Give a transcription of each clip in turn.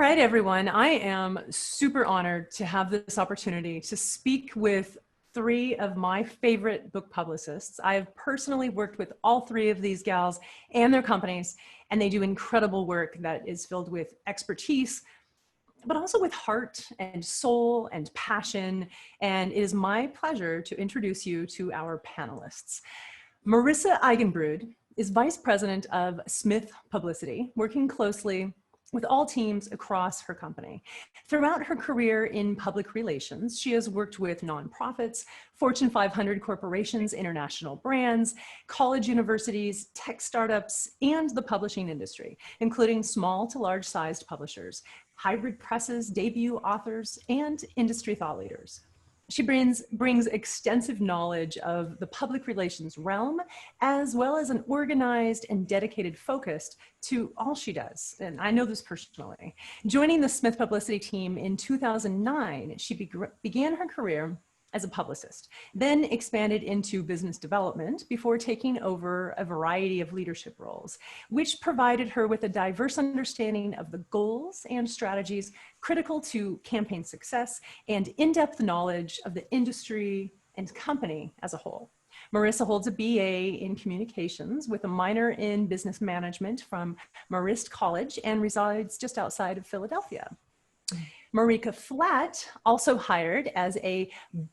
right, everyone. I am super honored to have this opportunity to speak with three of my favorite book publicists. I have personally worked with all three of these gals and their companies, and they do incredible work that is filled with expertise, but also with heart and soul and passion. And it is my pleasure to introduce you to our panelists. Marissa Eigenbrood is Vice President of Smith Publicity, working closely with all teams across her company. Throughout her career in public relations, she has worked with nonprofits, Fortune 500 corporations, international brands, college universities, tech startups, and the publishing industry, including small to large-sized publishers, hybrid presses, debut authors, and industry thought leaders. She brings extensive knowledge of the public relations realm, as well as an organized and dedicated focus to all she does. And I know this personally. Joining the Smith Publicity team in 2009, she began her career as a publicist, then expanded into business development before taking over a variety of leadership roles, which provided her with a diverse understanding of the goals and strategies critical to campaign success and in-depth knowledge of the industry and company as a whole. Marissa holds a BA in communications with a minor in business management from Marist College and resides just outside of Philadelphia. Marika Flatt, also hired as a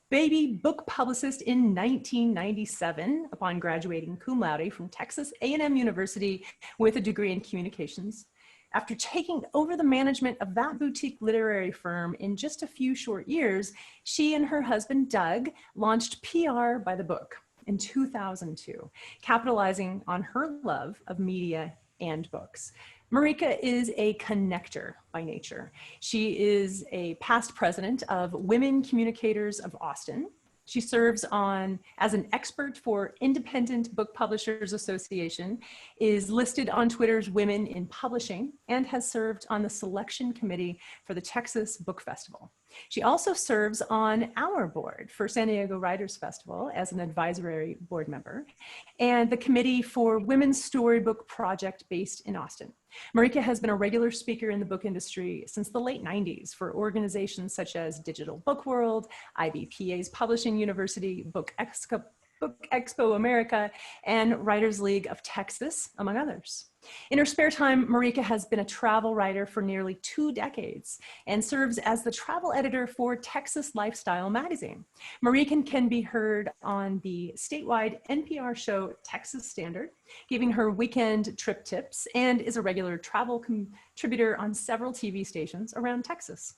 baby book publicist in 1997 upon graduating cum laude from Texas A&M University with a degree in communications. After taking over the management of that boutique literary firm in just a few short years, she and her husband, Doug, launched PR by the Book in 2002, capitalizing on her love of media and books. Marika is a connector by nature. She is a past president of Women Communicators of Austin. She serves as an expert for Independent Book Publishers Association, is listed on Twitter's Women in Publishing, and has served on the selection committee for the Texas Book Festival. She also serves on our board for San Diego Writers Festival as an advisory board member, and the committee for Women's Storybook Project based in Austin. Marika has been a regular speaker in the book industry since the late 90s for organizations such as Digital Book World, IBPA's Publishing University, Book Expo America, and Writers League of Texas, among others. In her spare time, Marika has been a travel writer for nearly 2 decades and serves as the travel editor for Texas Lifestyle magazine. Marika can be heard on the statewide NPR show Texas Standard, giving her weekend trip tips, and is a regular travel contributor on several TV stations around Texas.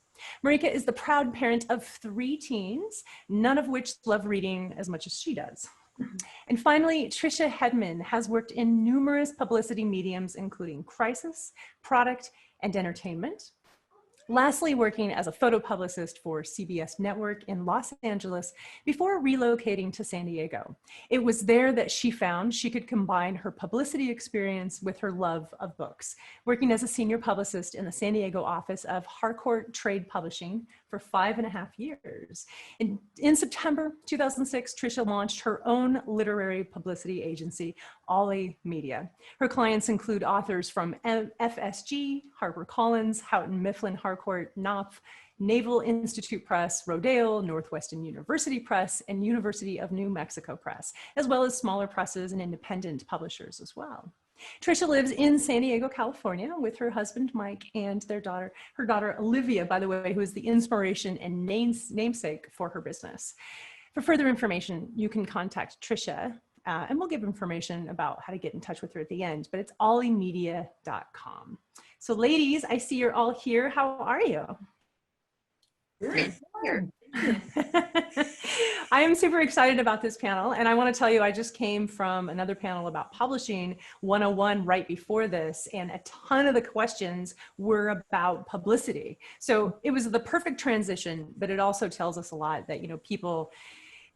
Marika is the proud parent of 3 teens, none of which love reading as much as she does. And finally, Tricia Hedman has worked in numerous publicity mediums, including crisis, product, and entertainment. Lastly, working as a photo publicist for CBS Network in Los Angeles before relocating to San Diego. It was there that she found she could combine her publicity experience with her love of books, working as a senior publicist in the San Diego office of Harcourt Trade Publishing for 5.5 years. In September 2006, Tricia launched her own literary publicity agency, Ollie Media. Her clients include authors from FSG, HarperCollins, Houghton Mifflin Harcourt, Knopf, Naval Institute Press, Rodale, Northwestern University Press, and University of New Mexico Press, as well as smaller presses and independent publishers as well. Tricia lives in San Diego, California with her husband, Mike, and her daughter, Olivia, by the way, who is the inspiration and namesake for her business. For further information, you can contact Tricia, and we'll give information about how to get in touch with her at the end, but it's olliemedia.com. So ladies, I see you're all here. How are you? Good. I am super excited about this panel, and I want to tell you I just came from another panel about Publishing 101 right before this, and a ton of the questions were about publicity. So it was the perfect transition, but it also tells us a lot that, you know, people,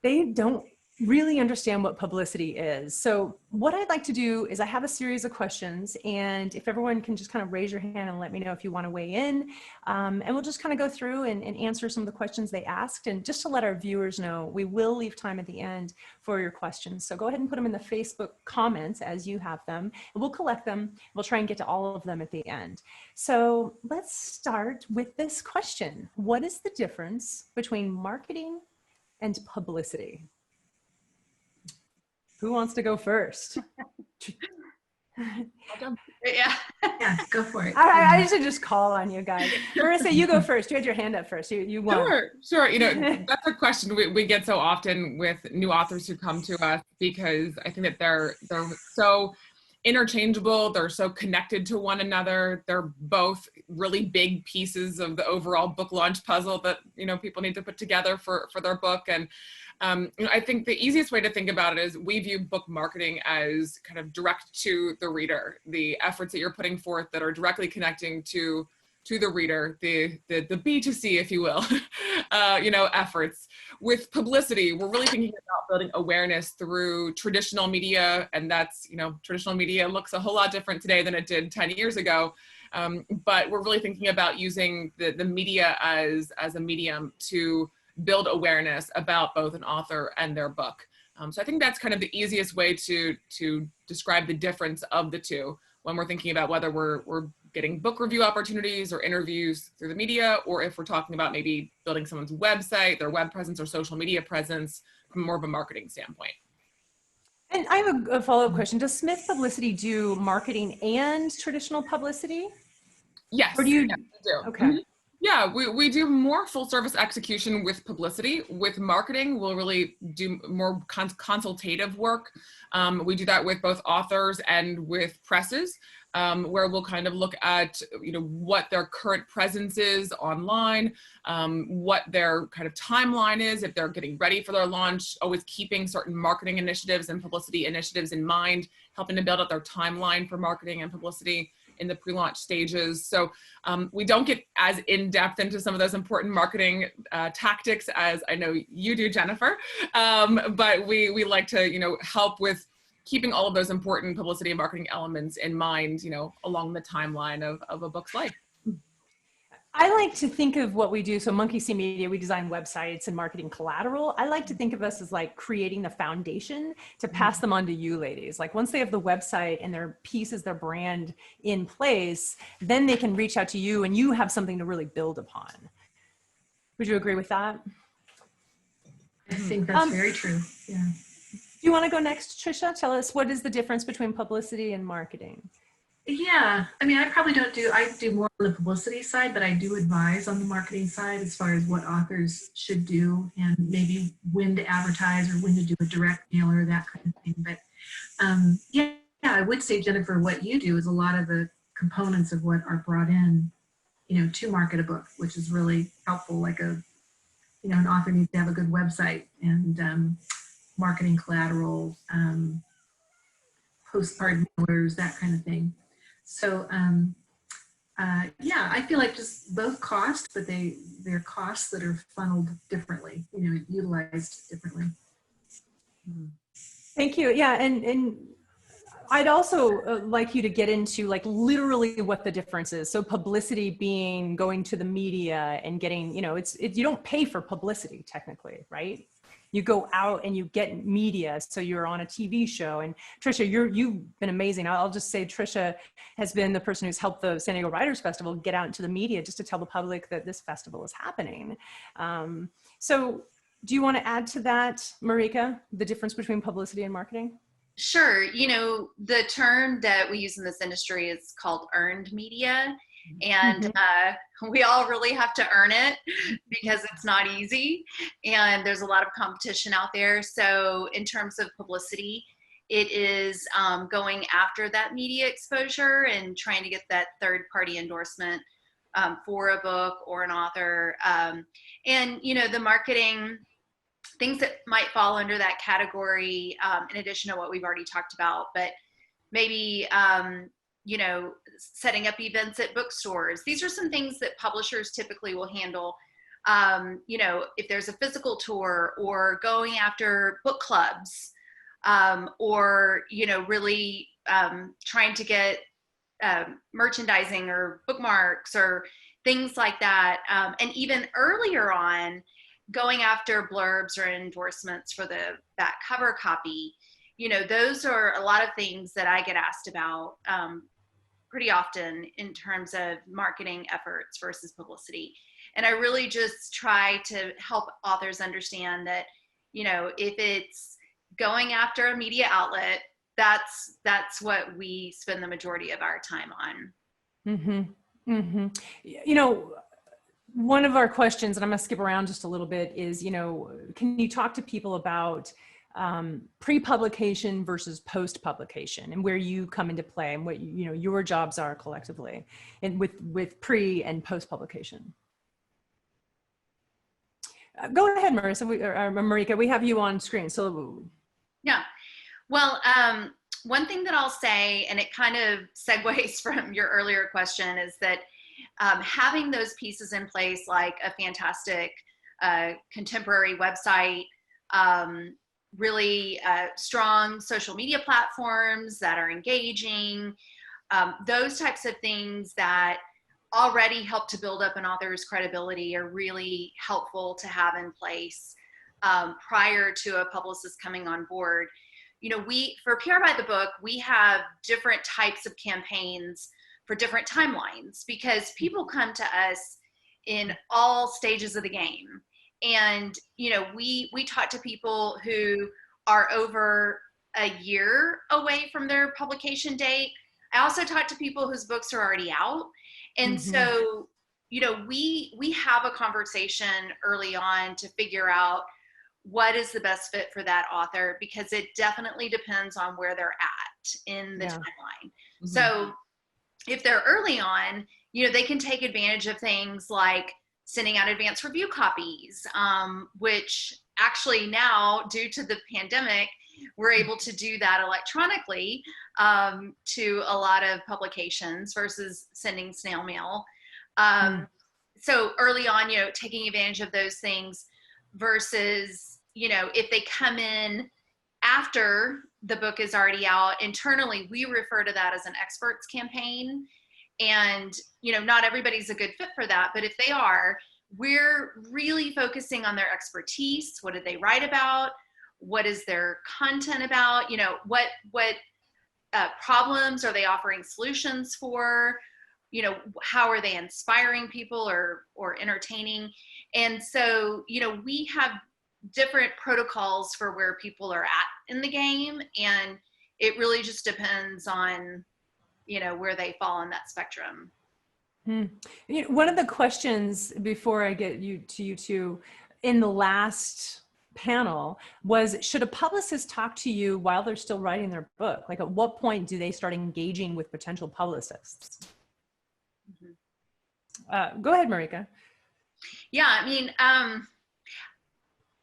they don't really understand what publicity is. So what I'd like to do is I have a series of questions, and if everyone can just kind of raise your hand and let me know if you want to weigh in, and we'll just kind of go through and answer some of the questions they asked. And just to let our viewers know, we will leave time at the end for your questions. So go ahead and put them in the Facebook comments as you have them, and we'll collect them. We'll try and get to all of them at the end. So let's start with this question. What is the difference between marketing and publicity? Who wants to go first? Yeah. Yeah, go for it. I should just call on you guys. Marissa, you go first. You had your hand up first. You won. Sure. You know, that's a question we get so often with new authors who come to us, because I think that they're so interchangeable. They're so connected to one another. They're both really big pieces of the overall book launch puzzle that, you know, people need to put together for their book. And you know, I think the easiest way to think about it is we view book marketing as kind of direct to the reader, the efforts that you're putting forth that are directly connecting to the reader, the B2C, if you will, you know, efforts. With publicity, we're really thinking about building awareness through traditional media, and that's, you know, traditional media looks a whole lot different today than it did 10 years ago. But we're really thinking about using the media as a medium to build awareness about both an author and their book. So I think that's kind of the easiest way to describe the difference of the two when we're thinking about whether we're getting book review opportunities or interviews through the media, or if we're talking about maybe building someone's website, their web presence or social media presence from more of a marketing standpoint. And I have a follow-up question. Does Smith Publicity do marketing and traditional publicity? Yes. Or do you? Yeah, we do. Okay. Mm-hmm. Yeah, we do more full service execution with publicity. With marketing, we'll really do more consultative work. We do that with both authors and with presses, where we'll kind of look at, you know, what their current presence is online, what their kind of timeline is, if they're getting ready for their launch, always keeping certain marketing initiatives and publicity initiatives in mind, helping to build out their timeline for marketing and publicity in the pre-launch stages. So we don't get as in-depth into some of those important marketing tactics as I know you do, Jennifer, but we like to, you know, help with keeping all of those important publicity and marketing elements in mind, you know, along the timeline of a book's life. I like to think of what we do. So Monkey See Media, we design websites and marketing collateral. I like to think of us as like creating the foundation to pass them on to you ladies. Like once they have the website and their pieces, their brand in place, then they can reach out to you and you have something to really build upon. Would you agree with that? I think that's very true. Yeah. Do you want to go next, Tricia? Tell us, what is the difference between publicity and marketing? Yeah, I mean, I do more on the publicity side, but I do advise on the marketing side as far as what authors should do and maybe when to advertise or when to do a direct mailer, that kind of thing. But yeah, I would say, Jennifer, what you do is a lot of the components of what are brought in, you know, to market a book, which is really helpful. Like an author needs to have a good website and marketing collateral, postcard mailers, that kind of thing. So, yeah, I feel like just both cost, but they're costs that are funneled differently, you know, utilized differently. Thank you. Yeah, and I'd also like you to get into like literally what the difference is. So publicity being going to the media and getting, you know, you don't pay for publicity technically, right? You go out and you get media. So you're on a TV show. And Tricia, you've been amazing. I'll just say Tricia has been the person who's helped the San Diego Writers Festival get out into the media just to tell the public that this festival is happening. So do you want to add to that, Marika, the difference between publicity and marketing? Sure. You know, the term that we use in this industry is called earned media. And we all really have to earn it because it's not easy. And there's a lot of competition out there. So in terms of publicity, it is going after that media exposure and trying to get that third-party endorsement for a book or an author. And, you know, the marketing, things that might fall under that category, in addition to what we've already talked about, but maybe, you know, setting up events at bookstores. These are some things that publishers typically will handle You know, if there's a physical tour, or going after book clubs, or, you know, really trying to get merchandising or bookmarks or things like that. And even earlier on, going after blurbs or endorsements for the back cover copy. You know, those are a lot of things that I get asked about pretty often in terms of marketing efforts versus publicity. And I really just try to help authors understand that, you know, if it's going after a media outlet, that's what we spend the majority of our time on. Mm-hmm. Mm-hmm. You know, one of our questions, and I'm going to skip around just a little bit, is, you know, can you talk to people about pre-publication versus post-publication, and where you come into play, and what, you know, your jobs are collectively, and with pre and post-publication? Go ahead, Marissa, or Marika, we have you on screen. So yeah, well, one thing that I'll say, and it kind of segues from your earlier question, is that having those pieces in place, like a fantastic contemporary website, really strong social media platforms that are engaging, those types of things that already help to build up an author's credibility are really helpful to have in place prior to a publicist coming on board. You know, for PR by the Book, we have different types of campaigns for different timelines, because people come to us in all stages of the game. And, you know, we talk to people who are over a year away from their publication date. I also talk to people whose books are already out. And so, you know, we have a conversation early on to figure out what is the best fit for that author, because it definitely depends on where they're at in the timeline. So if they're early on, you know, they can take advantage of things like sending out advance review copies, which actually now, due to the pandemic, we're able to do that electronically to a lot of publications versus sending snail mail. So early on, you know, taking advantage of those things versus, you know, if they come in after the book is already out, internally, we refer to that as an experts campaign. And, you know, not everybody's a good fit for that, but if they are, we're really focusing on their expertise. What did they write about? What is their content about? You know, what problems are they offering solutions for? You know, how are they inspiring people or entertaining? And so, you know, we have different protocols for where people are at in the game, and it really just depends on, you know, where they fall on that spectrum. You know, one of the questions before I get you two in the last panel was, should a publicist talk to you while they're still writing their book? Like, at what point do they start engaging with potential publicists? Go ahead, Marika. Yeah, I mean,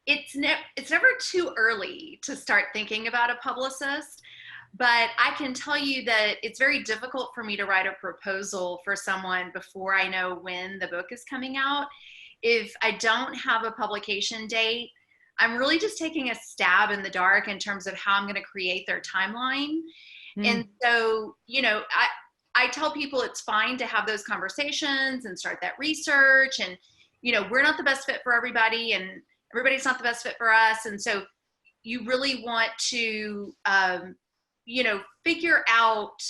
it's never too early to start thinking about a publicist, but I can tell you that it's very difficult for me to write a proposal for someone before I know when the book is coming out. If I don't have a publication date, I'm really just taking a stab in the dark in terms of how I'm going to create their timeline. And so, you know, I tell people it's fine to have those conversations and start that research. And, you know, we're not the best fit for everybody, and everybody's not the best fit for us. And so you really want to, you know, figure out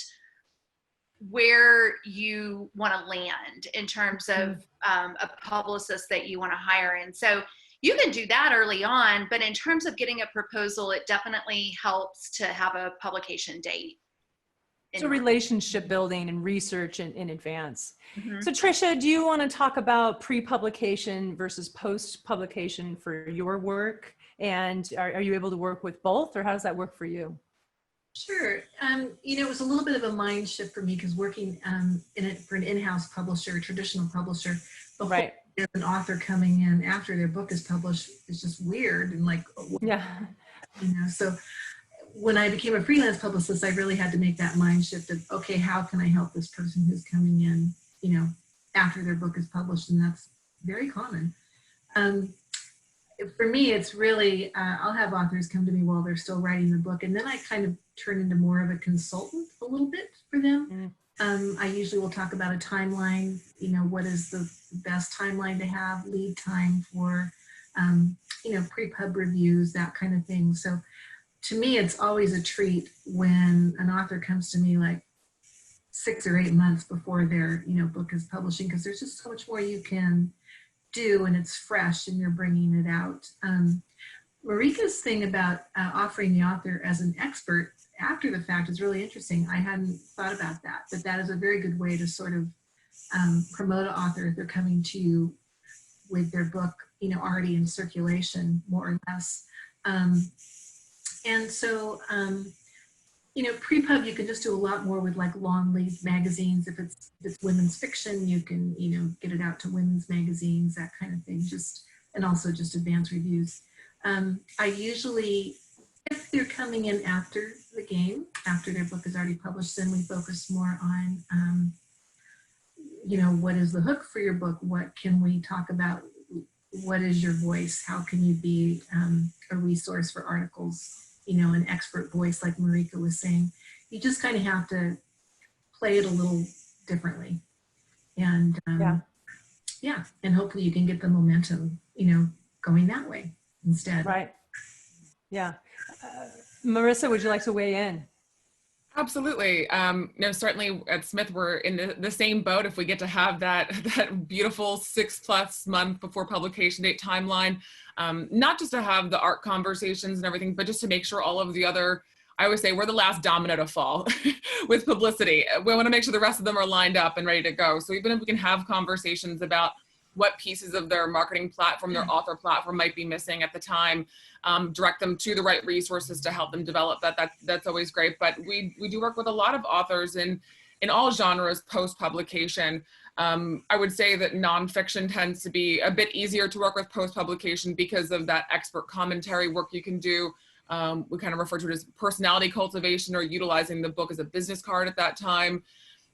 where you want to land in terms of a publicist that you want to hire. And so you can do that early on, but in terms of getting a proposal, it definitely helps to have a publication date. So relationship building and research in advance. So Tricia, do you want to talk about pre-publication versus post-publication for your work? And are you able to work with both, or how does that work for you? Sure. You know, it was a little bit of a mind shift for me, because working for an in-house publisher, a traditional publisher, before there's an author coming in after their book is published is just weird, and like, you know, so when I became a freelance publicist, I really had to make that mind shift of, okay, how can I help this person who's coming in, you know, after their book is published? And that's very common. For me, it's really, I'll have authors come to me while they're still writing the book, and then I kind of turn into more of a consultant a little bit for them. I usually will talk about a timeline, what is the best timeline to have, lead time for, pre-pub reviews, that kind of thing. So to me, it's always a treat when an author comes to me like 6 or 8 months before their, book is publishing, because there's just so much more you can do, and it's fresh and you're bringing it out. Marika's thing about offering the author as an expert after the fact is really interesting. I hadn't thought about that, but that is a very good way to sort of promote an author if they're coming to you with their book, already in circulation, more or less. And so, pre-pub, you can just do a lot more with like long lead magazines. If it's women's fiction, you can, get it out to women's magazines, that kind of thing, and also just advance reviews. I usually, if they're coming in after the game, after their book is already published, then we focus more on, what is the hook for your book? What can we talk about? What is your voice? How can you be a resource for articles? An expert voice, like Marika was saying. You just kind of have to play it a little differently. And and hopefully you can get the momentum, going that way instead. Right. Yeah. Marissa, would you like to weigh in? Absolutely. Certainly at Smith, we're in the same boat. If we get to have that beautiful 6+ month before publication date timeline, not just to have the art conversations and everything, but just to make sure all of the other, I always say we're the last domino to fall with publicity. We want to make sure the rest of them are lined up and ready to go. So even if we can have conversations about what pieces of their marketing platform, their author platform might be missing at the time, direct them to the right resources to help them develop that's always great. But we do work with a lot of authors in all genres post-publication. I would say that nonfiction tends to be a bit easier to work with post-publication because of that expert commentary work you can do. We kind of refer to it as personality cultivation, or utilizing the book as a business card at that time.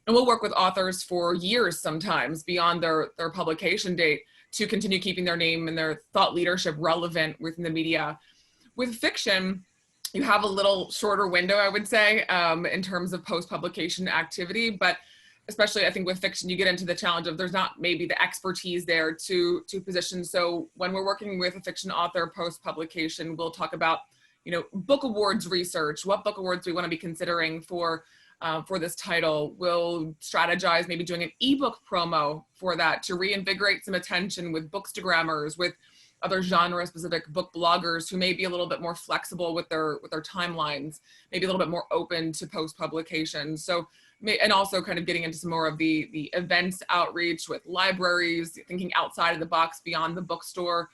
And we'll work with authors for years, sometimes beyond their publication date, to continue keeping their name and their thought leadership relevant within the media. With fiction, you have a little shorter window, I would say, in terms of post-publication activity. But especially, I think with fiction, you get into the challenge of there's not maybe the expertise there to position. So when we're working with a fiction author post-publication, we'll talk about, book awards research. What book awards do we want to be considering for this title? We'll strategize maybe doing an ebook promo for that to reinvigorate some attention with bookstagrammers, with other genre-specific book bloggers who may be a little bit more flexible with their timelines, maybe a little bit more open to post-publication. So, and also kind of getting into some more of the events outreach with libraries, thinking outside of the box beyond the bookstore,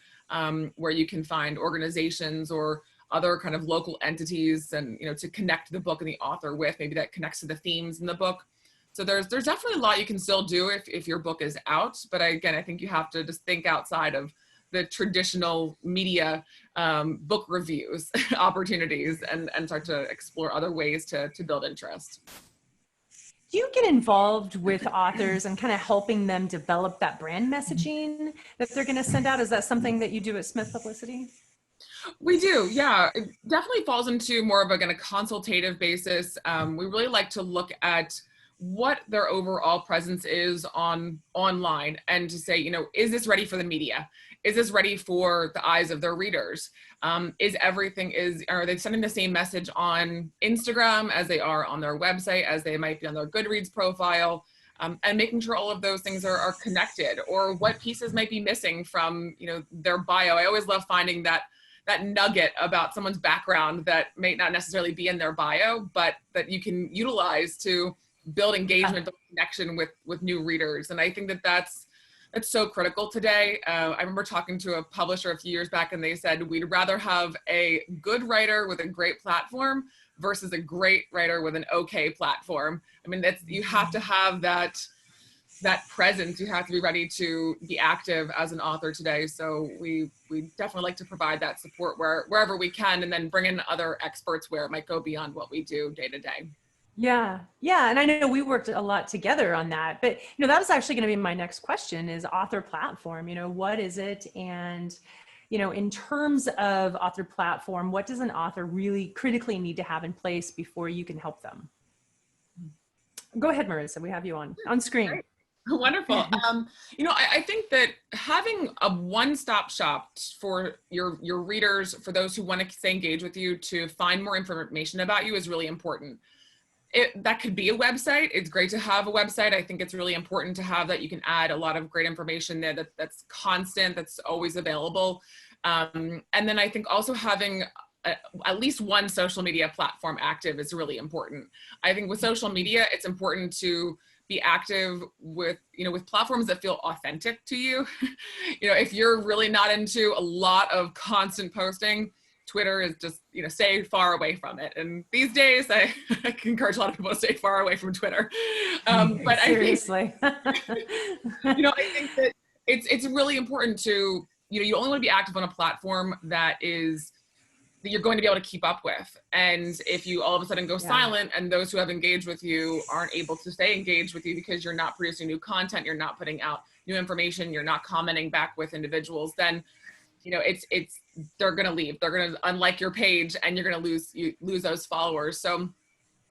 where you can find organizations or other kind of local entities, and to connect the book and the author with, maybe that connects to the themes in the book. So there's definitely a lot you can still do if your book is out, but again, I think you have to just think outside of the traditional media book reviews opportunities, and start to explore other ways to build interest. Do you get involved with authors and kind of helping them develop that brand messaging that they're going to send out? Is that something that you do at Smith Publicity? We do, yeah. It definitely falls into more of a kind of consultative basis. We really like to look at what their overall presence is online, and to say, is this ready for the media? Is this ready for the eyes of their readers? Are they sending the same message on Instagram as they are on their website, as they might be on their Goodreads profile? And making sure all of those things are connected, or what pieces might be missing from their bio. I always love finding that nugget about someone's background that may not necessarily be in their bio, but that you can utilize to build engagement, build connection with new readers. And I think that's so critical today. I remember talking to a publisher a few years back, and they said, we'd rather have a good writer with a great platform versus a great writer with an okay platform. I mean, you have to have that presence. You have to be ready to be active as an author today. So we definitely like to provide that support wherever we can, and then bring in other experts where it might go beyond what we do day to day. Yeah. Yeah. And I know we worked a lot together on that, but that was actually going to be my next question is author platform, what is it? And, in terms of author platform, what does an author really critically need to have in place before you can help them? Go ahead, Marissa. We have you on screen. Great. Wonderful. I think that having a one-stop shop for your readers, for those who want to stay engaged with you, to find more information about you is really important. That could be a website. It's great to have a website. I think it's really important to have that. You can add a lot of great information there that's constant, that's always available. And then I think also having at least one social media platform active is really important. I think with social media, it's important to be active with platforms that feel authentic to you. If you're really not into a lot of constant posting, Twitter is just, stay far away from it. And these days, I can encourage a lot of people to stay far away from Twitter. But seriously, I think that it's really important to, you only want to be active on a platform that you're going to be able to keep up with. And if you all of a sudden go silent and those who have engaged with you aren't able to stay engaged with you because you're not producing new content, you're not putting out new information, you're not commenting back with individuals, then they're going to leave. They're going to unlike your page and you're going to lose those followers. So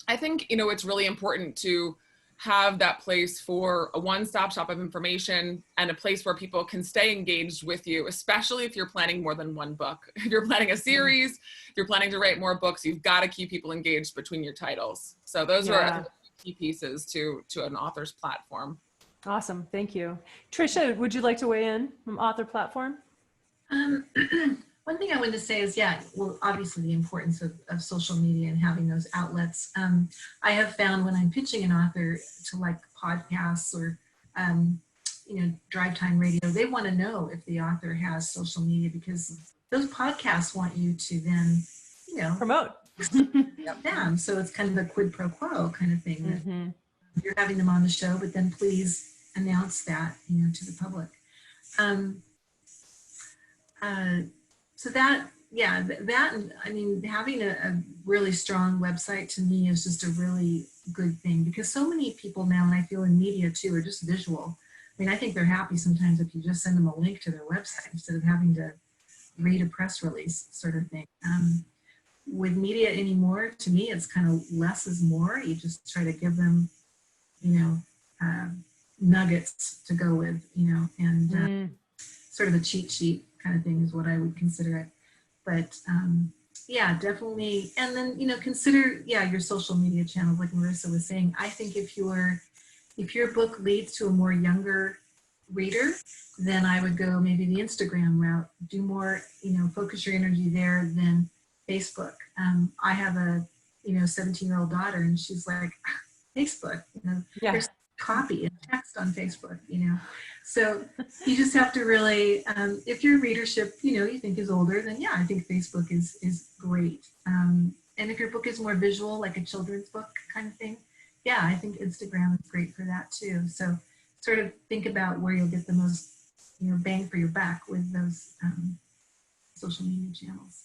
I think, it's really important to have that place for a one-stop shop of information and a place where people can stay engaged with you, especially if you're planning more than one book. If you're planning a series, if you're planning to write more books, you've got to keep people engaged between your titles. So those are, I think, key pieces to an author's platform. Awesome. Thank you. Tricia, would you like to weigh in from author platform? One thing I wanted to say is, obviously the importance of social media and having those outlets. I have found when I'm pitching an author to like podcasts or, drive time radio, they want to know if the author has social media because those podcasts want you to then, promote them. So it's kind of a quid pro quo kind of thing. Mm-hmm. That you're having them on the show, but then please announce that, to the public. So that, having a really strong website to me is just a really good thing because so many people now, and I feel in media too, are just visual. I think they're happy sometimes if you just send them a link to their website instead of having to read a press release sort of thing. With media anymore, to me, it's kind of less is more. You just try to give them, nuggets to go with, and sort of a cheat sheet kind of thing is what I would consider it. But definitely. And then, consider, your social media channels, like Marissa was saying. I think if your book leads to a more younger reader, then I would go maybe the Instagram route, do more, focus your energy there than Facebook. I have a, 17-year-old daughter and she's like, Facebook, there's copy and text on Facebook, So you just have to really, if your readership, you think is older, then I think Facebook is great. And if your book is more visual, like a children's book kind of thing, I think Instagram is great for that too. So sort of think about where you'll get the most, bang for your buck with those social media channels.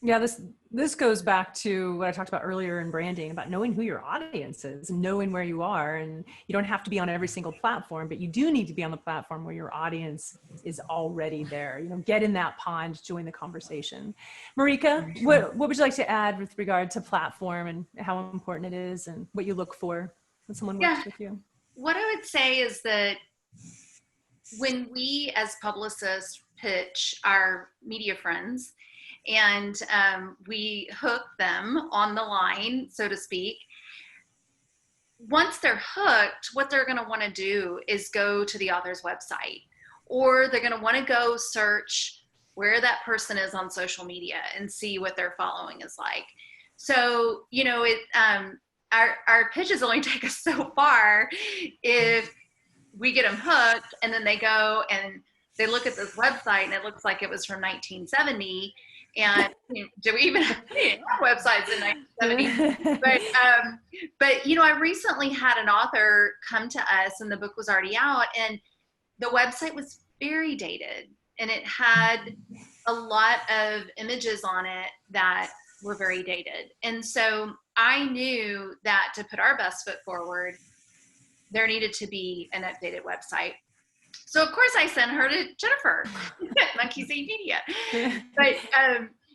Yeah, this goes back to what I talked about earlier in branding, about knowing who your audience is and knowing where you are. And you don't have to be on every single platform, but you do need to be on the platform where your audience is already there. Get in that pond, join the conversation. Marika, what would you like to add with regard to platform and how important it is and what you look for when someone works with you? What I would say is that when we as publicists pitch our media friends, and we hook them on the line, so to speak. Once they're hooked, what they're going to want to do is go to the author's website, or they're going to want to go search where that person is on social media and see what their following is like. So, our pitches only take us so far if we get them hooked and then they go and they look at this website and it looks like it was from 1970. And do we even have websites in 1970? But I recently had an author come to us and the book was already out and the website was very dated and it had a lot of images on it that were very dated. And so I knew that to put our best foot forward, there needed to be an updated website. So of course I sent her to Jennifer at Monkey Seed Media. But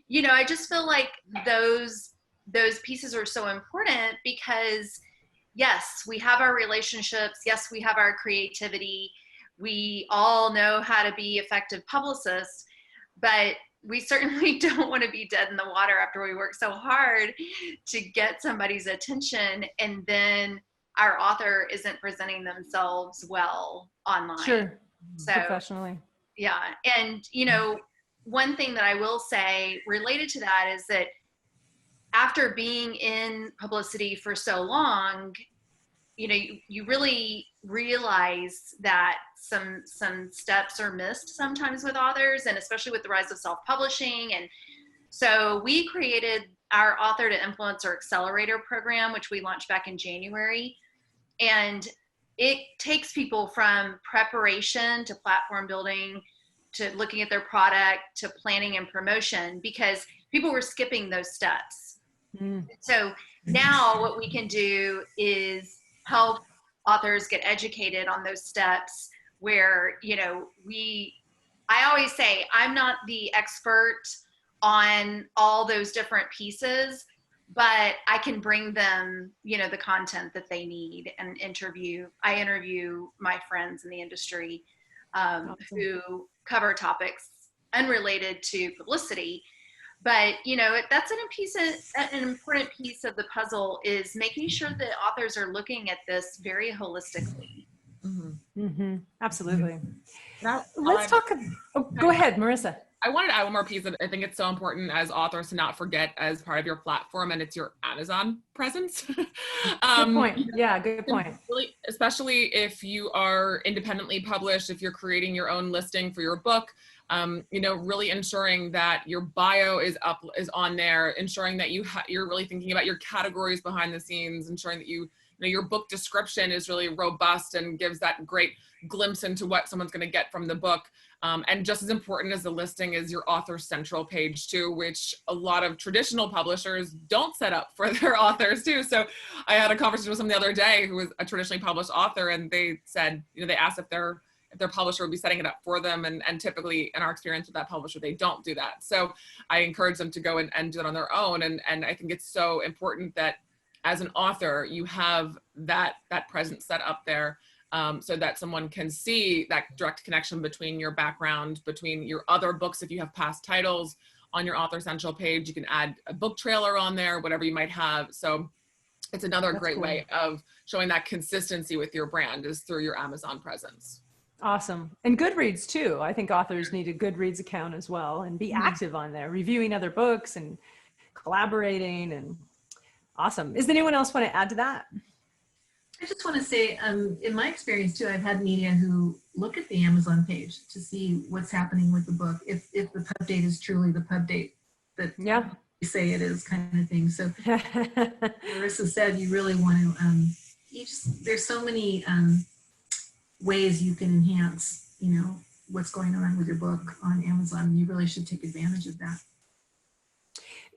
you know, I just feel like those pieces are so important because yes, we have our relationships. Yes, we have our creativity. We all know how to be effective publicists, but we certainly don't want to be dead in the water after we work so hard to get somebody's attention and then our author isn't presenting themselves well online. Sure. So Professionally. yeah. And, you know, one thing that I will say related to that is that after being in publicity for so long, you know, you really realize that some steps are missed sometimes with authors, and especially with the rise of self-publishing. And so we created our Author to Influencer Accelerator program, which we launched back in January. And it takes people from preparation to platform building to looking at their product to planning and promotion, because people were skipping those steps. So now what we can do is help authors get educated on those steps where, you know, I always say I'm not the expert on all those different pieces, but I can bring them, you know, the content that they need and I interview my friends in the industry Awesome. who cover topics unrelated to publicity. But, you know, that's an important piece of the puzzle is making sure that authors are looking at this very holistically. Absolutely. Now, Let's talk. Go ahead, Marissa. I wanted to add one more piece that I think it's so important as authors to not forget as part of your platform, and it's your Amazon presence. Good point. Yeah, good point. Really, especially if you are independently published, if you're creating your own listing for your book, you know, really ensuring that your bio is on there, ensuring that you're really thinking about your categories behind the scenes, ensuring that you know your book description is really robust and gives that great glimpse into what someone's going to get from the book. And just as important as the listing is your author central page too, which a lot of traditional publishers don't set up for their authors too. So I had a conversation with someone the other day who was a traditionally published author, and they said, you know, they asked if their publisher would be setting it up for them. And typically in our experience with that publisher, they don't do that. So I encourage them to go and do it on their own. And I think it's so important that as an author, you have that presence set up there. So that someone can see that direct connection between your background, between your other books. If you have past titles on your author central page, you can add a book trailer on there, whatever you might have. So it's another great way of showing that consistency with your brand is through your Amazon presence. Awesome. And Goodreads too. I think authors need a Goodreads account as well and be active on there, reviewing other books and collaborating. And awesome. Does anyone else want to add to that? I just want to say, in my experience too, I've had media who look at the Amazon page to see what's happening with the book, if the pub date is truly the pub date that you say it is, kind of thing. So Marissa said you really want to, there's so many ways you can enhance, you know, what's going on with your book on Amazon. You really should take advantage of that.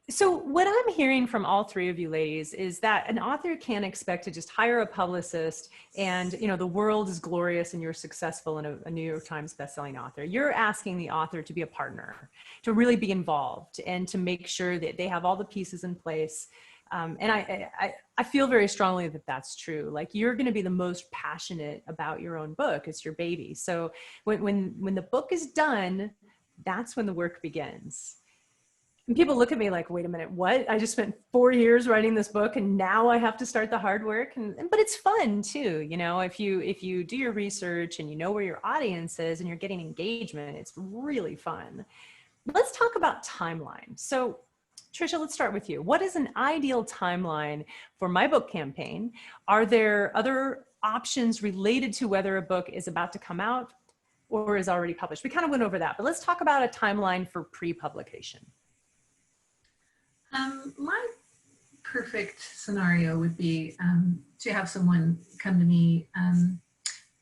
So what I'm hearing from all three of you ladies is that an author can't expect to just hire a publicist and, you know, the world is glorious and you're successful and a New York Times bestselling author. You're asking the author to be a partner, to really be involved and to make sure that they have all the pieces in place. And I feel very strongly that that's true. Like you're going to be the most passionate about your own book. It's your baby. So when the book is done, that's when the work begins. And people look at me like, wait a minute, what? I just spent 4 years writing this book and now I have to start the hard work. But it's fun too. You know, if you do your research and you know where your audience is and you're getting engagement, it's really fun. Let's talk about timeline. So Tricia, let's start with you. What is an ideal timeline for my book campaign? Are there other options related to whether a book is about to come out or is already published? We kind of went over that, but let's talk about a timeline for pre-publication. My perfect scenario would be to have someone come to me.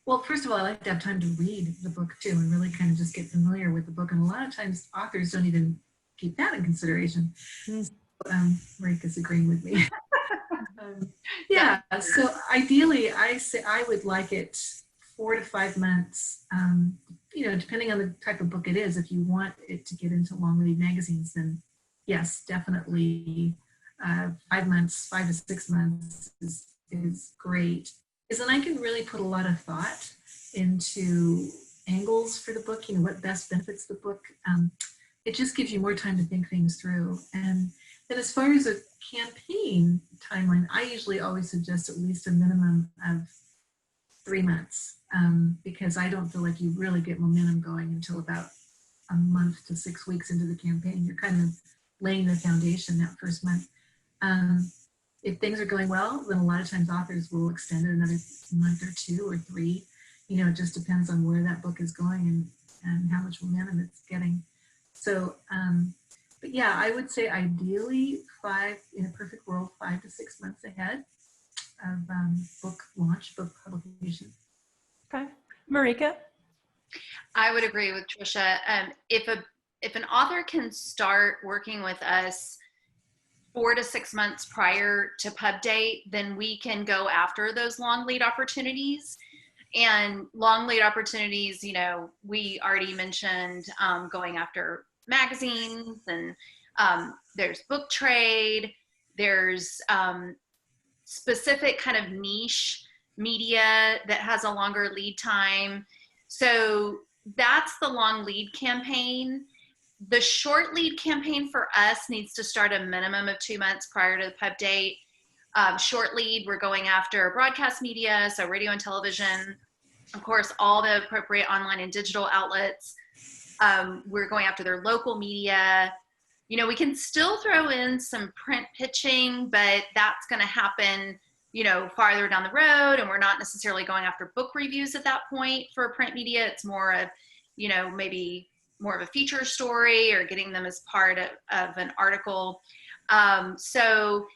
Well, first of all, I like to have time to read the book too and really kind of just get familiar with the book. And a lot of times authors don't even keep that in consideration. Marika's agreeing with me. Yeah, so ideally, I say I would like it 4 to 5 months. Depending on the type of book it is. If you want it to get into long read magazines, then yes, definitely 5 months, 5 to 6 months is great. Because then I can really put a lot of thought into angles for the book. What best benefits the book. It just gives you more time to think things through. And then as far as a campaign timeline, I usually always suggest at least a minimum of 3 months, because I don't feel like you really get momentum going until about a month to 6 weeks into the campaign. You're kind of laying the foundation that first month. If things are going well, then a lot of times authors will extend it another month or 2 or 3. It just depends on where that book is going and how much momentum it's getting. So, but yeah, I would say ideally in a perfect world, 5 to 6 months ahead of book launch, book publication. Okay. Marika? I would agree with Tricia. If an author can start working with us 4 to 6 months prior to pub date, then we can go after those long lead opportunities. And long lead opportunities, we already mentioned going after magazines, and there's book trade, there's specific kind of niche media that has a longer lead time. So that's the long lead campaign. The short lead campaign for us needs to start a minimum of 2 months prior to the pub date. Short lead, we're going after broadcast media, so radio and television, of course, all the appropriate online and digital outlets. We're going after their local media. We can still throw in some print pitching, but that's going to happen, farther down the road. And we're not necessarily going after book reviews at that point for print media. It's more of, maybe more of a feature story or getting them as part of an article. So,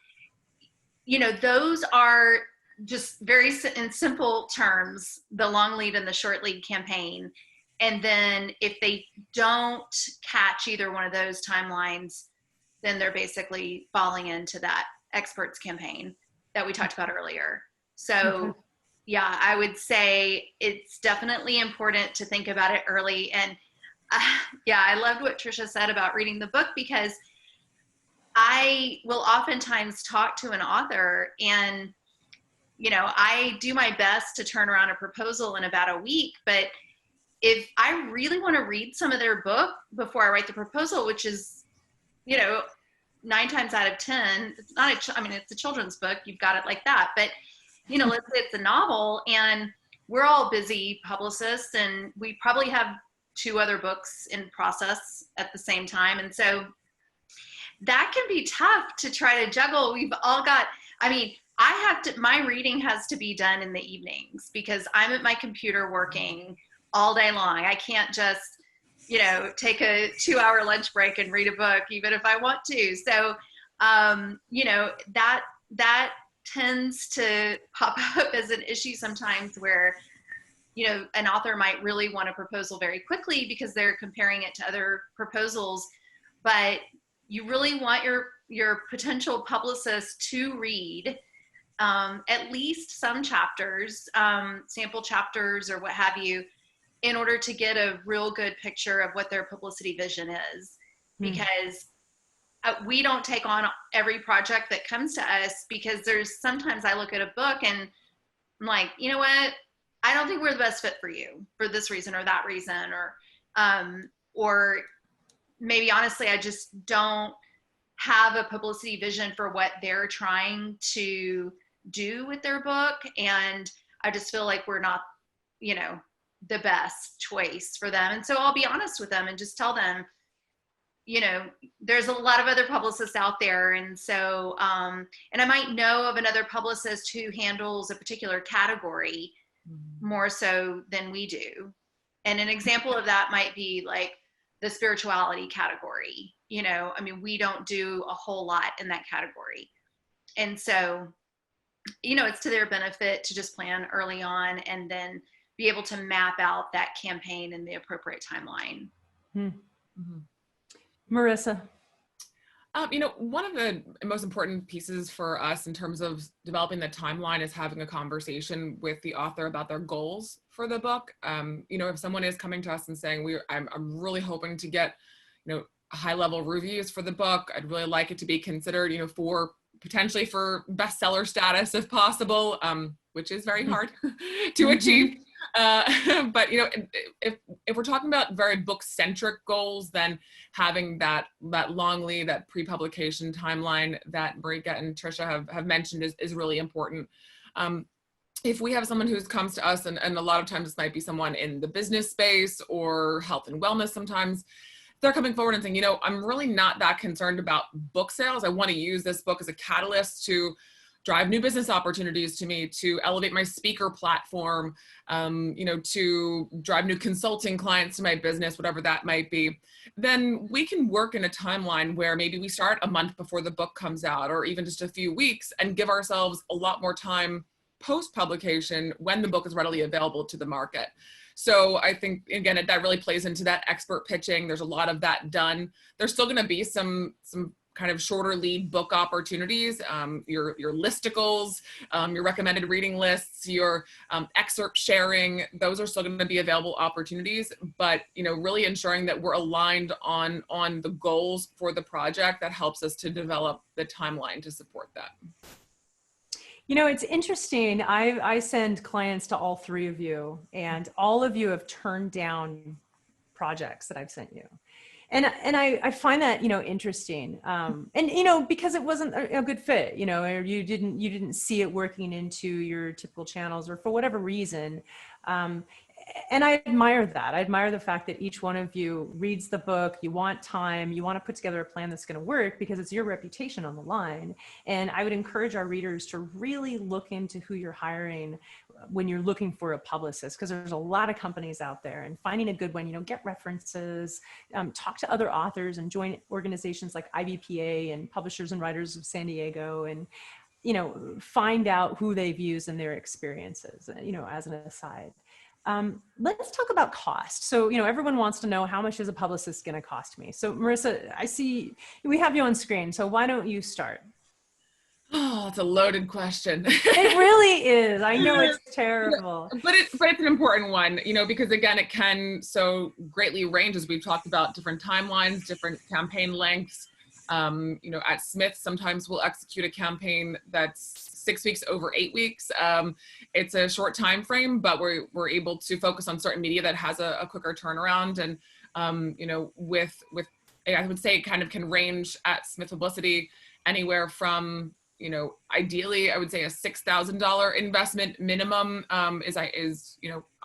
those are just very in simple terms, the long lead and the short lead campaign. And then if they don't catch either one of those timelines, then they're basically falling into that experts campaign that we talked about earlier. So yeah, I would say it's definitely important to think about it early. And yeah, I loved what Tricia said about reading the book, because I will oftentimes talk to an author and, I do my best to turn around a proposal in about a week, but if I really want to read some of their book before I write the proposal, which is, 9 times out of 10, it's not it's a children's book. You've got it like that. But, let's say it's a novel and we're all busy publicists and we probably have 2 other books in process at the same time. And so that can be tough to try to juggle. We've all got, my reading has to be done in the evenings because I'm at my computer working all day long. I can't just, take a 2-hour lunch break and read a book, even if I want to. So, that tends to pop up as an issue sometimes where, an author might really want a proposal very quickly because they're comparing it to other proposals, but you really want your potential publicist to read at least some chapters, sample chapters or what have you, in order to get a real good picture of what their publicity vision is. Because we don't take on every project that comes to us, because there's sometimes I look at a book and I'm like, you know what? I don't think we're the best fit for you for this reason or that reason, or maybe honestly, I just don't have a publicity vision for what they're trying to do with their book. And I just feel like we're not, the best choice for them. And so I'll be honest with them and just tell them, there's a lot of other publicists out there. And so, and I might know of another publicist who handles a particular category more so than we do. And an example of that might be like the spirituality category. We don't do a whole lot in that category. And so, it's to their benefit to just plan early on and then be able to map out that campaign in the appropriate timeline. Marissa? One of the most important pieces for us in terms of developing the timeline is having a conversation with the author about their goals for the book. If someone is coming to us and saying, I'm really hoping to get, high-level reviews for the book. I'd really like it to be considered, for potentially for bestseller status if possible, which is very hard to achieve. But if we're talking about very book-centric goals, then having that long lead, that pre-publication timeline that Marika and Tricia have mentioned is really important. If we have someone who comes to us, and a lot of times this might be someone in the business space or health and wellness sometimes, they're coming forward and saying, I'm really not that concerned about book sales. I want to use this book as a catalyst to drive new business opportunities to me, to elevate my speaker platform, to drive new consulting clients to my business, whatever that might be. Then we can work in a timeline where maybe we start a month before the book comes out, or even just a few weeks, and give ourselves a lot more time post-publication when the book is readily available to the market. So I think, again, that really plays into that expert pitching. There's a lot of that done. There's still going to be some kind of shorter lead book opportunities, your listicles, your recommended reading lists, your excerpt sharing. Those are still going to be available opportunities, but really ensuring that we're aligned on the goals for the project that helps us to develop the timeline to support that. It's interesting. I send clients to all three of you, and all of you have turned down projects that I've sent you. And I find that, interesting. Because it wasn't a good fit, or you didn't see it working into your typical channels, or for whatever reason. And I admire that. I admire the fact that each one of you reads the book, you want time, you want to put together a plan that's going to work because it's your reputation on the line. And I would encourage our readers to really look into who you're hiring when you're looking for a publicist, because there's a lot of companies out there, and finding a good one, get references, talk to other authors, and join organizations like IBPA and Publishers and Writers of San Diego, and find out who they've used and their experiences, as an aside. Let's talk about cost. So, everyone wants to know, how much is a publicist going to cost me? So Marissa, I see we have you on screen. So why don't you start? Oh, it's a loaded question. It really is. I know it's terrible. But it's an important one, because again, it can so greatly range, as we've talked about, different timelines, different campaign lengths. At Smith, sometimes we'll execute a campaign that's 6 weeks over 8 weeks. It's a short time frame, but we're able to focus on certain media that has a quicker turnaround. And with I would say it kind of can range at Smith Publicity anywhere from ideally, I would say a $6,000 investment minimum is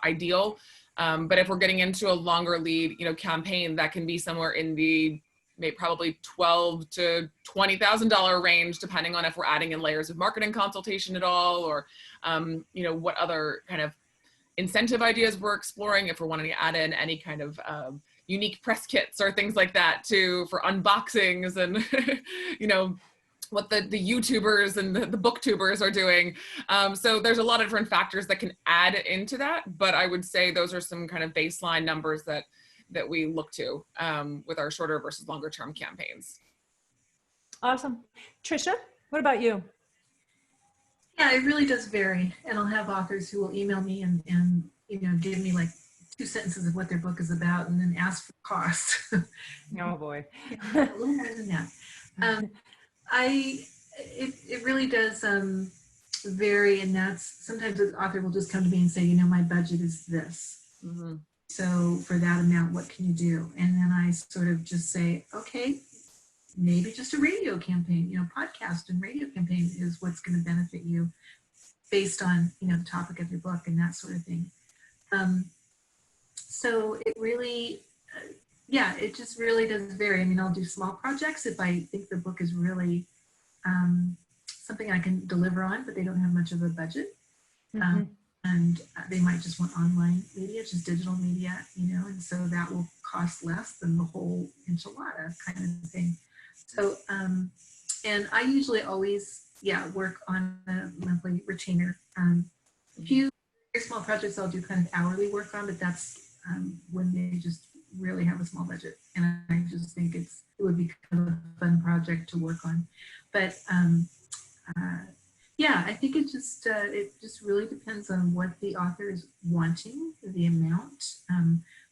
ideal. But if we're getting into a longer lead campaign, that can be somewhere in the probably $12,000 to $20,000 range, depending on if we're adding in layers of marketing consultation at all, or what other kind of incentive ideas we're exploring, if we're wanting to add in any kind of unique press kits or things like that for unboxings, and what the YouTubers and the booktubers are doing. So there's a lot of different factors that can add into that, but I would say those are some kind of baseline numbers that we look to with our shorter versus longer term campaigns. Awesome. Tricia, what about you? Yeah, it really does vary. And I'll have authors who will email me and give me like 2 sentences of what their book is about, and then ask for cost. Oh boy. A little more than that. It really does vary, and that's sometimes the author will just come to me and say, my budget is this. Mm-hmm. So for that amount, what can you do? And then I sort of just say, okay, maybe just a radio campaign, podcast and radio campaign is what's going to benefit you based on, the topic of your book and that sort of thing. So it really, it just really does vary. I mean, I'll do small projects if I think the book is really something I can deliver on, but they don't have much of a budget. Mm-hmm. And they might just want online media, just digital media, and so that will cost less than the whole enchilada kind of thing. So, and I usually always, work on a monthly retainer. A few very small projects I'll do kind of hourly work on, but that's when they just really have a small budget. And I just think it would become a fun project to work on. But yeah, I think it just really depends on what the author is wanting, the amount.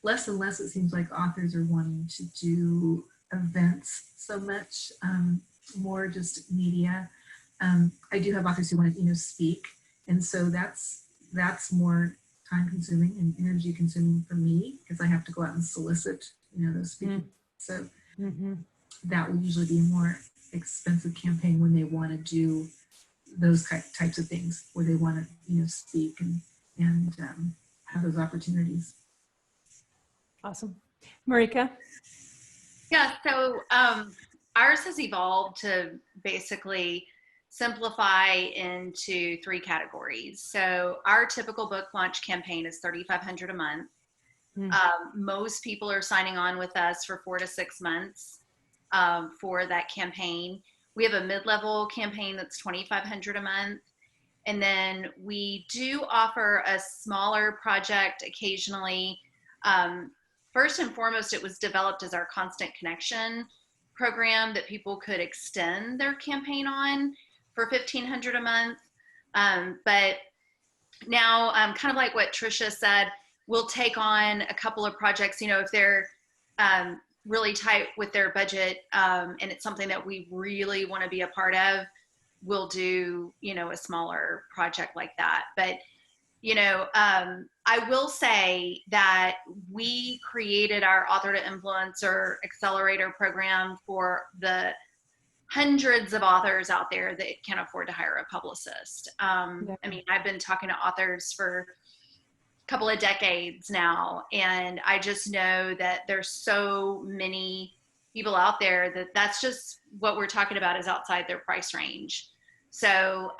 Less and less it seems like authors are wanting to do events so much, more just media. I do have authors who want to, speak, and so that's more time consuming and energy consuming for me because I have to go out and solicit, those speakers. So that would usually be a more expensive campaign when they want to do those types of things, where they want to, speak and have those opportunities. Awesome. Marika? Yeah, so ours has evolved to basically simplify into 3 categories. So our typical book launch campaign is $3,500 a month. Most people are signing on with us for 4 to 6 months for that campaign. We have a mid-level campaign that's $2,500 a month. And then we do offer a smaller project occasionally. First and foremost, it was developed as our Constant Connection program that people could extend their campaign on for $1,500 a month. But now, kind of like what Tricia said, we'll take on a couple of projects, if they're really tight with their budget and it's something that we really want to be a part of, we'll do, a smaller project like that. But, I will say that we created our Author to Influencer Accelerator program for the hundreds of authors out there that can't afford to hire a publicist. I mean, I've been talking to authors for a couple of decades now, and I just know that there's so many people out there that that's just what we're talking about is outside their price range. So,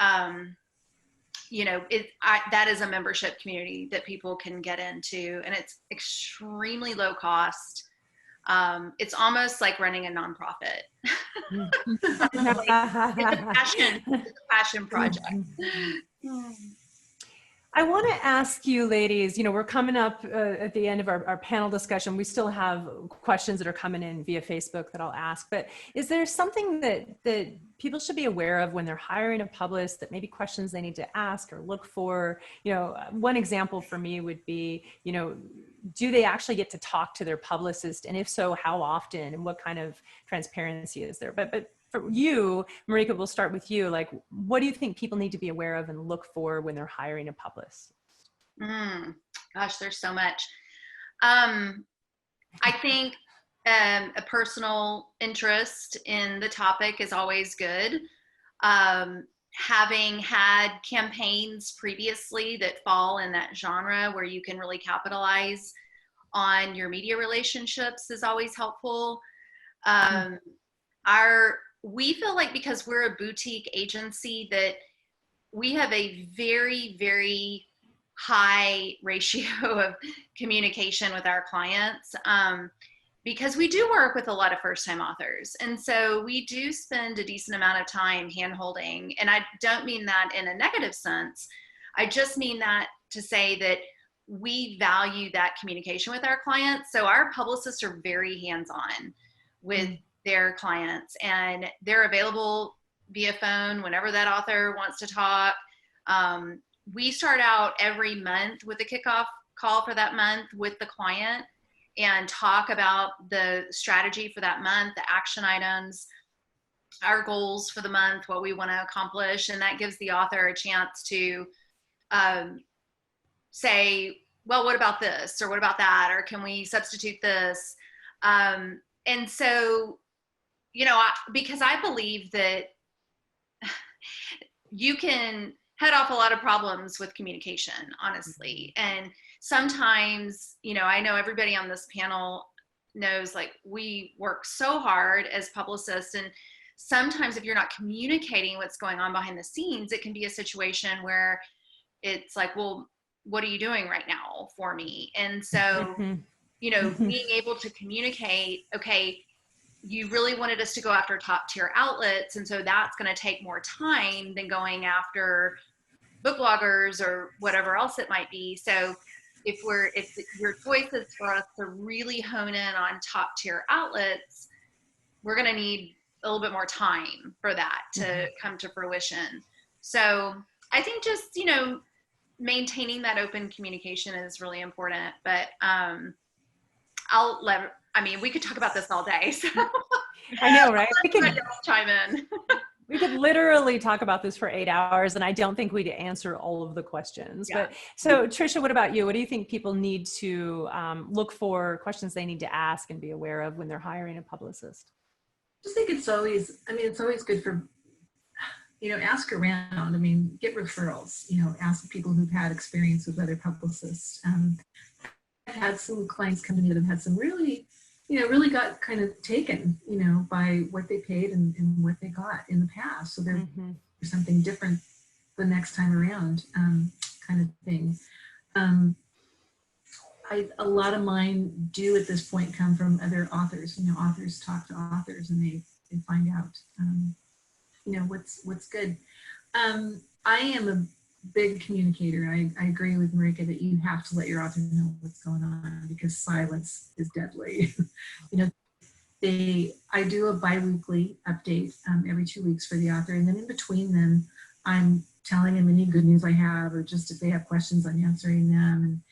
that is a membership community that people can get into, and it's extremely low cost. It's almost like running a nonprofit. It's a passion project. I want to ask you ladies, we're coming up at the end of our panel discussion. We still have questions that are coming in via Facebook that I'll ask, but is there something that people should be aware of when they're hiring a publicist, that maybe questions they need to ask or look for? One example for me would be, do they actually get to talk to their publicist? And if so, how often, and what kind of transparency is there? But for you, Marika, we'll start with you. Like, what do you think people need to be aware of and look for when they're hiring a publicist? Gosh, there's so much. I think a personal interest in the topic is always good. Having had campaigns previously that fall in that genre where you can really capitalize on your media relationships is always helpful. We feel like, because we're a boutique agency, that we have a very, very high ratio of communication with our clients, because we do work with a lot of first-time authors. And so we do spend a decent amount of time hand-holding. And I don't mean that in a negative sense. I just mean that to say that we value that communication with our clients. So our publicists are very hands-on with their clients, and they're available via phone whenever that author wants to talk. We start out every month with a kickoff call for that month with the client and talk about the strategy for that month, the action items, our goals for the month, what we want to accomplish. And that gives the author a chance to say, well, what about this? Or what about that? Or can we substitute this? And so, because I believe that you can head off a lot of problems with communication, honestly. And sometimes, I know everybody on this panel knows, like, we work so hard as publicists, and sometimes if you're not communicating what's going on behind the scenes, it can be a situation where it's like, well, what are you doing right now for me? And so, being able to communicate, okay, you really wanted us to go after top tier outlets, and so that's going to take more time than going after book bloggers or whatever else it might be. So if your choice is for us to really hone in on top tier outlets, we're going to need a little bit more time for that to come to fruition. So I think just, you know, maintaining that open communication is really important, but we could talk about this all day. So I know, right? We could chime in. We could literally talk about this for 8 hours, and I don't think we'd answer all of the questions. Yeah. But so, Tricia, what about you? What do you think people need to look for, questions they need to ask and be aware of when they're hiring a publicist? I just think it's always good for, you know, ask around. I mean, get referrals, you know, ask people who've had experience with other publicists. I've had some clients come to me that have had some really got kind of taken, you know, by what they paid and what they got in the past. So there's something different the next time around, kind of thing. A lot of mine do at this point come from other authors. You know, authors talk to authors and they find out, you know, what's good. I am a big communicator. I agree with Marika that you have to let your author know what's going on, because silence is deadly. You know, I do a bi-weekly update every 2 weeks for the author, and then in between them, I'm telling them any good news I have, or just if they have questions, I'm answering them.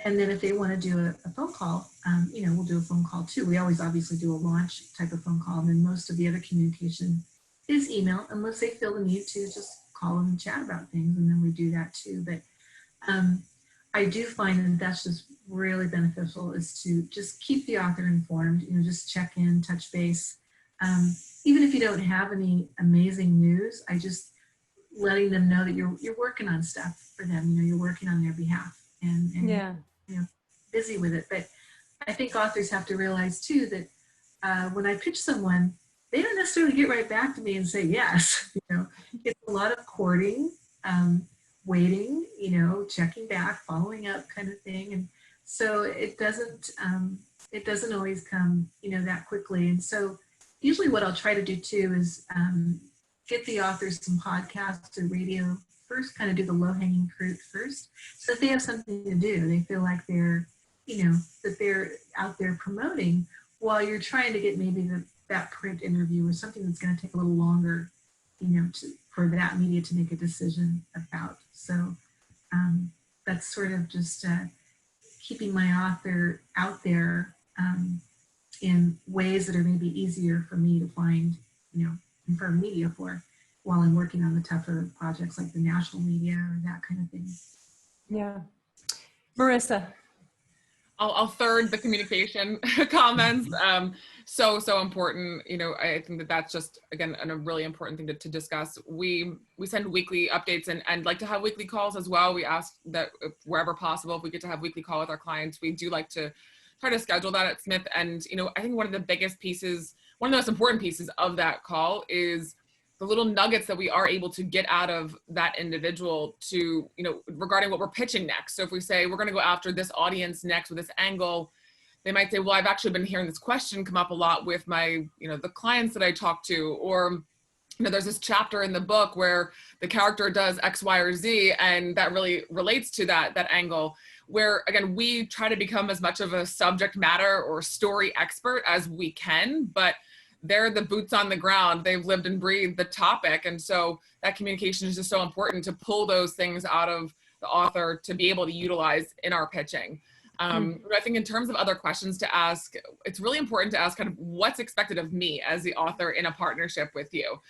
And then if they want to do a phone call, you know, we'll do a phone call too. We always obviously do a launch type of phone call, and then most of the other communication is email, unless they feel the need to just call and chat about things, and then we do that too. But I do find that that's just really beneficial, is to just keep the author informed, you know, just check in, touch base. Even if you don't have any amazing news, I just letting them know that you're working on stuff for them, you know, you're working on their behalf and Yeah. you know, busy with it. But I think authors have to realize too that when I pitch someone, they don't necessarily get right back to me and say yes. You know, it's a lot of courting, waiting, you know, checking back, following up, kind of thing. And so it doesn't always come, you know, that quickly. And so usually what I'll try to do too is get the authors some podcasts or radio first, kind of do the low-hanging fruit first, so that they have something to do. They feel like they're, you know, that they're out there promoting, while you're trying to get maybe that print interview or something that's going to take a little longer, you know, for that media to make a decision about. So that's sort of just keeping my author out there in ways that are maybe easier for me to find, you know, and for media for, while I'm working on the tougher projects like the national media or that kind of thing. Yeah. Marissa. I'll third the communication comments. So important. You know, I think that that's just, again, a really important thing to discuss. We send weekly updates and like to have weekly calls as well. We ask that wherever possible, if we get to have weekly call with our clients, we do like to try to schedule that at Smith. And, you know, I think one of the most important pieces of that call is the little nuggets that we are able to get out of that individual to, you know, regarding what we're pitching next. So if we say we're going to go after this audience next with this angle, they might say, well, I've actually been hearing this question come up a lot with my, you know, the clients that I talk to, or, you know, there's this chapter in the book where the character does X, Y, or Z, and that really relates to that angle, where, again, we try to become as much of a subject matter or story expert as we can, but they're the boots on the ground. They've lived and breathed the topic. And so that communication is just so important to pull those things out of the author to be able to utilize in our pitching. I think in terms of other questions to ask, it's really important to ask kind of what's expected of me as the author in a partnership with you.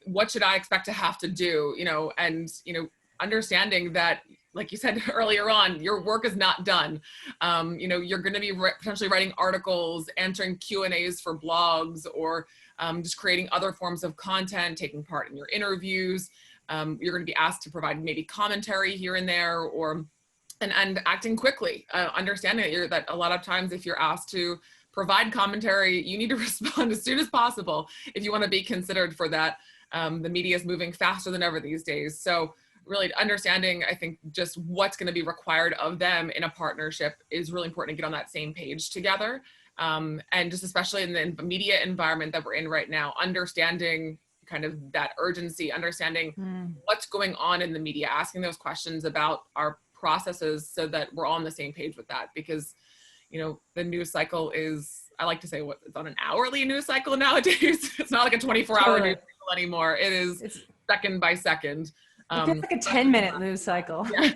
What should I expect to have to do, you know, and, you know, understanding that, like you said earlier on, your work is not done. You know, you're going to be potentially writing articles, answering Q&As for blogs, or just creating other forms of content, taking part in your interviews. You're going to be asked to provide maybe commentary here and there, or and acting quickly, understanding that a lot of times if you're asked to provide commentary, you need to respond as soon as possible if you want to be considered for that. The media is moving faster than ever these days. So really understanding, I think, just what's going to be required of them in a partnership is really important to get on that same page together. And just especially in the media environment that we're in right now, understanding kind of that urgency, understanding what's going on in the media, asking those questions about our processes so that we're all on the same page with that. Because, you know, the news cycle is I like to say it's on an hourly news cycle nowadays. It's not like a 24-hour news cycle anymore. It's second by second. It feels like a 10-minute news cycle. Yeah.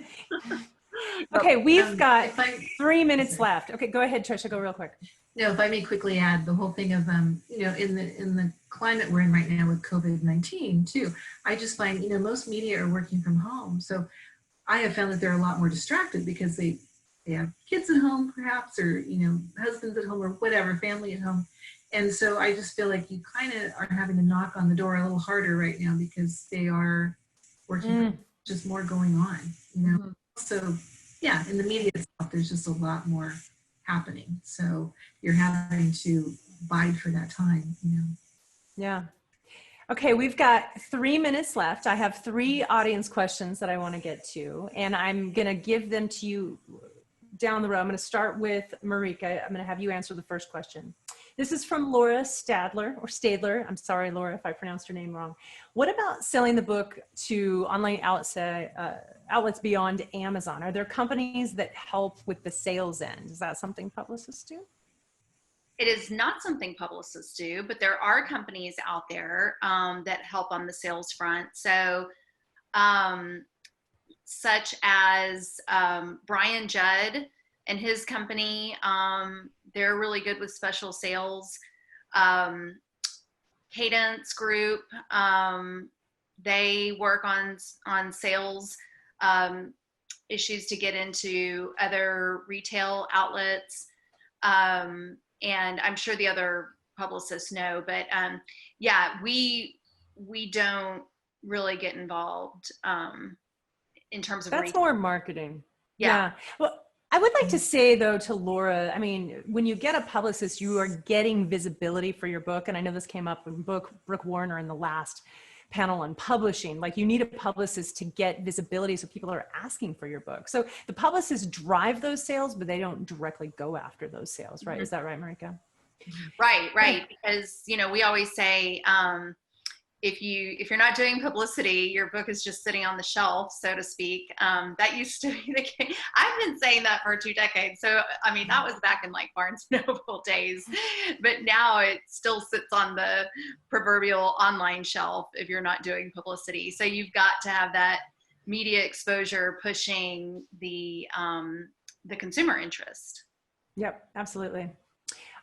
Okay, we've got 3 minutes left. Okay, go ahead, Tricia, go real quick. No, if I may quickly add the whole thing of, you know, in the climate we're in right now with COVID-19 too, I just find, you know, most media are working from home. So I have found that they're a lot more distracted because they have kids at home perhaps, or, you know, husbands at home or whatever, family at home. And so I just feel like you kind of are having to knock on the door a little harder right now because they are working, just more going on, you know. So yeah, in the media itself, there's just a lot more happening. So you're having to bide for that time, you know. Yeah. Okay, we've got 3 minutes left. I have 3 audience questions that I want to get to, and I'm going to give them to you down the road. I'm going to start with Marika. I'm going to have you answer the first question. This is from Laura Stadler. I'm sorry, Laura, if I pronounced her name wrong. What about selling the book to online outlets beyond Amazon? Are there companies that help with the sales end? Is that something publicists do? It is not something publicists do, but there are companies out there that help on the sales front. So such as Brian Judd and his company, they're really good with special sales. Cadence Group, they work on sales issues to get into other retail outlets. And I'm sure the other publicists know, but yeah, we don't really get involved in terms of That's retail. more marketing. Yeah. Well, I would like to say though to Laura, I mean, when you get a publicist, you are getting visibility for your book. And I know this came up in Brooke Warner in the last panel on publishing. Like, you need a publicist to get visibility so people are asking for your book. So the publicists drive those sales, but they don't directly go after those sales, right? Mm-hmm. Is that right, Marika? Right. Because, you know, we always say, if you're not doing publicity, your book is just sitting on the shelf, so to speak. That used to be the case. I've been saying that for 2 decades. So, I mean, that was back in like Barnes & Noble days, but now it still sits on the proverbial online shelf if you're not doing publicity. So you've got to have that media exposure pushing the consumer interest. Yep, absolutely.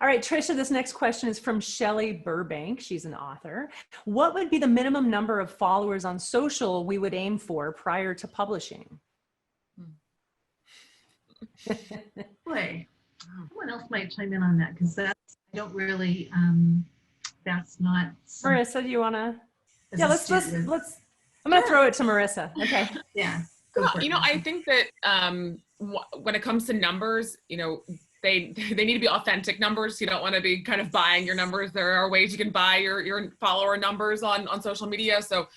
All right, Tricia, this next question is from Shelley Burbank. She's an author. What would be the minimum number of followers on social we would aim for prior to publishing? Boy, someone else might chime in on that, because I don't really, that's not. Marissa, do you want to? Yeah, let's, I'm going to throw it to Marissa. Okay. Yeah. Well, you know, I think that when it comes to numbers, you know, they need to be authentic numbers. You don't want to be kind of buying your numbers. There are ways you can buy your follower numbers on social media. So,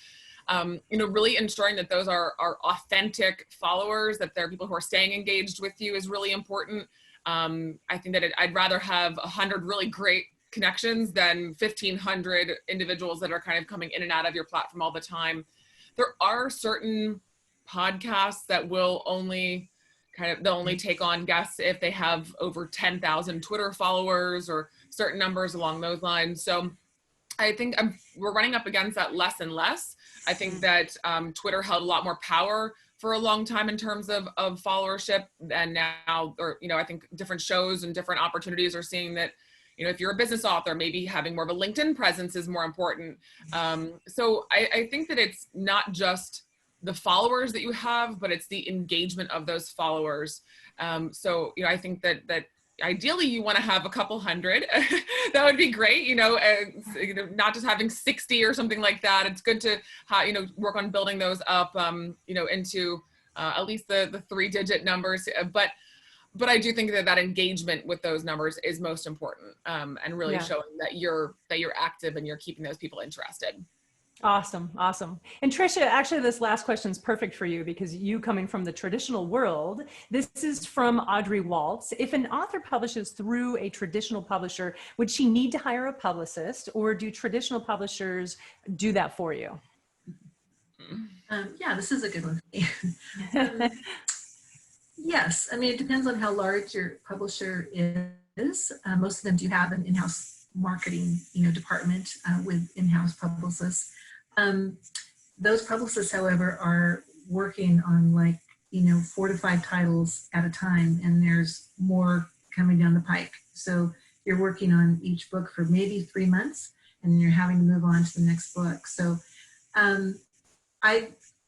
you know, really ensuring that those are authentic followers, that they're people who are staying engaged with you is really important. I think that I'd rather have 100 really great connections than 1,500 individuals that are kind of coming in and out of your platform all the time. There are certain podcasts that will only they'll only take on guests if they have over 10,000 Twitter followers or certain numbers along those lines. So I think we're running up against that less and less. I think that Twitter held a lot more power for a long time in terms of followership. And now, or, you know, I think different shows and different opportunities are seeing that, you know, if you're a business author, maybe having more of a LinkedIn presence is more important. So I think that it's not just the followers that you have, but it's the engagement of those followers. So, you know, I think that ideally you want to have a couple hundred. That would be great. You know, not just having 60 or something like that. It's good to, you know, work on building those up, you know, into at least the 3-digit numbers. But I do think that engagement with those numbers is most important, and really showing that you're active and you're keeping those people interested. Awesome. And Tricia, actually this last question is perfect for you, because you coming from the traditional world. This is from Audrey Waltz. If an author publishes through a traditional publisher, would she need to hire a publicist, or do traditional publishers do that for you? Yeah, this is a good one. Yes, I mean, it depends on how large your publisher is. is. Most of them do have an in-house marketing, department with in-house publicists. Those publicists, however, are working on 4 to 5 titles at a time, and there's more coming down the pike. So you're working on each book for maybe 3 months, and you're having to move on to the next book. So a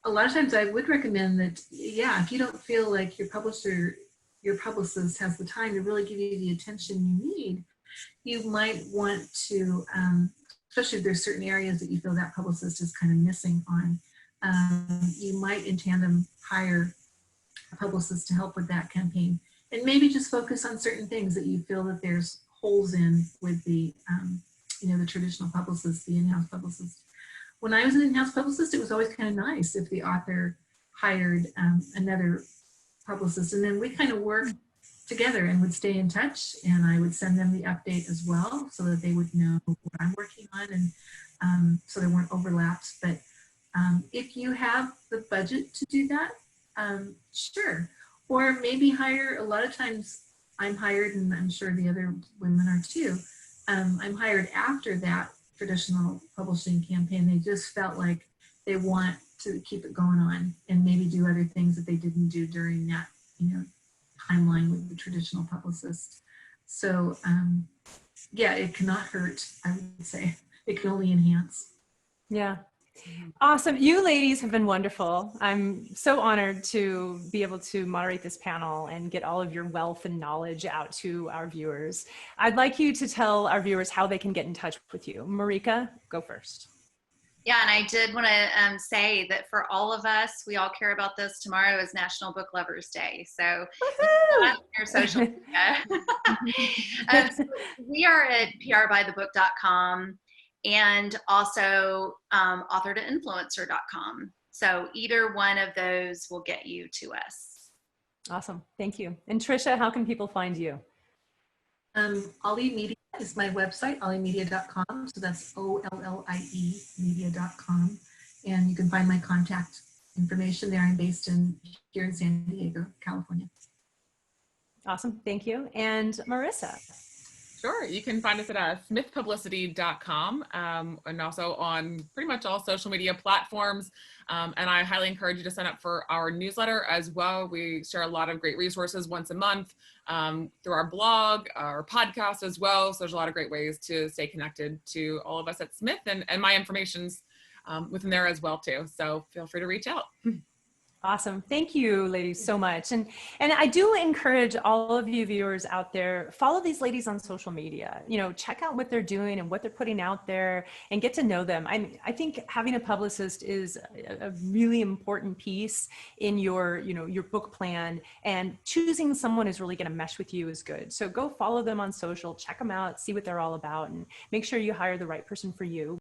lot of times I would recommend that, if you don't feel like your publicist has the time to really give you the attention you need, you might want to, especially if there's certain areas that you feel that publicist is kind of missing on, you might in tandem hire a publicist to help with that campaign, and maybe just focus on certain things that you feel that there's holes in with the, the traditional publicist, the in-house publicist. When I was an in-house publicist, it was always kind of nice if the author hired another publicist, and then we kind of worked together and would stay in touch, and I would send them the update as well so that they would know what I'm working on, and so there weren't overlaps. But if you have the budget to do that, sure. Or maybe hire, a lot of times I'm hired, and I'm sure the other women are too, I'm hired after that traditional publishing campaign. They just felt like they want to keep it going on and maybe do other things that they didn't do during that, timeline with the traditional publicist. So it cannot hurt, I would say. It can only enhance. Yeah. Awesome. You ladies have been wonderful. I'm so honored to be able to moderate this panel and get all of your wealth and knowledge out to our viewers. I'd like you to tell our viewers how they can get in touch with you. Marika, go first. Yeah, and I did want to say that for all of us, we all care about this. Tomorrow is National Book Lovers Day. So on your social media. So we are at prbythebook.com. And also author-to-influencer.com. So either one of those will get you to us. Awesome. Thank you. And Tricia, how can people find you? Ollie Media is my website, olliemedia.com. So that's OLLIE media.com. And you can find my contact information there. I'm based here in San Diego, California. Awesome. Thank you. And Marissa. Sure. You can find us at smithpublicity.com and also on pretty much all social media platforms. And I highly encourage you to sign up for our newsletter as well. We share a lot of great resources once a month through our blog, our podcast as well. So there's a lot of great ways to stay connected to all of us at Smith, and my information's within there as well too. So feel free to reach out. Awesome. Thank you, ladies, so much. And I do encourage all of you viewers out there, follow these ladies on social media, check out what they're doing and what they're putting out there and get to know them. I think having a publicist is a really important piece in your book plan, and choosing someone who's really going to mesh with you is good. So go follow them on social, check them out, see what they're all about, and make sure you hire the right person for you.